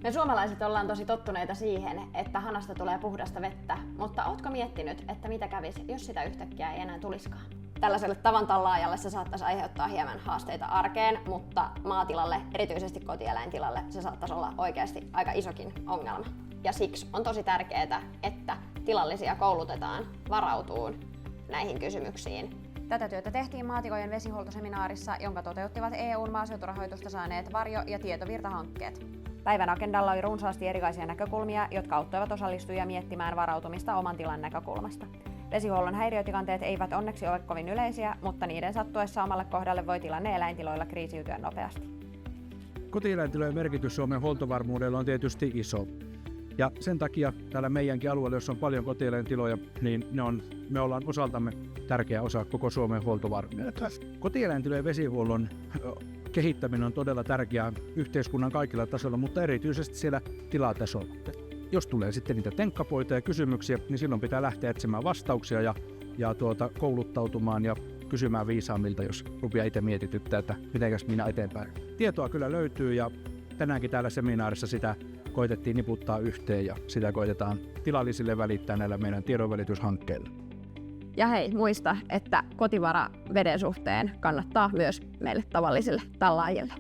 Me suomalaiset ollaan tosi tottuneita siihen, että hanasta tulee puhdasta vettä, mutta ootko miettinyt, että mitä kävisi, jos sitä yhtäkkiä ei enää tulisikaan? Tällaiselle tavantallaajalle se saattaisi aiheuttaa hieman haasteita arkeen, mutta maatilalle, erityisesti kotieläintilalle, se saattaisi olla oikeasti aika isokin ongelma. Ja siksi on tosi tärkeää, että tilallisia koulutetaan varautumaan näihin kysymyksiin. Tätä työtä tehtiin maatikojen vesihuoltoseminaarissa, jonka toteuttivat EU:n maaseuturahoitusta saaneet Varjo- ja Tietovirta-hankkeet. Päivän agendalla oli runsaasti erilaisia näkökulmia, jotka auttoivat osallistujia miettimään varautumista oman tilan näkökulmasta. Vesihuollon häiriötilanteet eivät onneksi ole kovin yleisiä, mutta niiden sattuessa omalle kohdalle voi tilanne eläintiloilla kriisiytyä nopeasti. Kotieläintilojen merkitys Suomen huoltovarmuudella on tietysti iso. Ja sen takia täällä meidänkin alueella, jossa on paljon kotieläintiloja, niin me ollaan osaltamme tärkeä osa koko Suomen huoltovarmuutta. Kotieläintilojen vesihuollon kehittäminen on todella tärkeää yhteiskunnan kaikilla tasoilla, mutta erityisesti siellä tilatasolla. Jos tulee sitten niitä tenkkapoita ja kysymyksiä, niin silloin pitää lähteä etsimään vastauksia ja kouluttautumaan ja kysymään viisaammilta, jos rupeaa itse mietityttää, että mitenkäs minä eteenpäin. Tietoa kyllä löytyy ja tänäänkin täällä seminaarissa sitä koitettiin niputtaa yhteen ja sitä koitetaan tilallisille välittää näillä meidän tiedonvälityshankkeilla. Ja hei, muista, että kotivara veden suhteen kannattaa myös meille tavallisille tallaajille.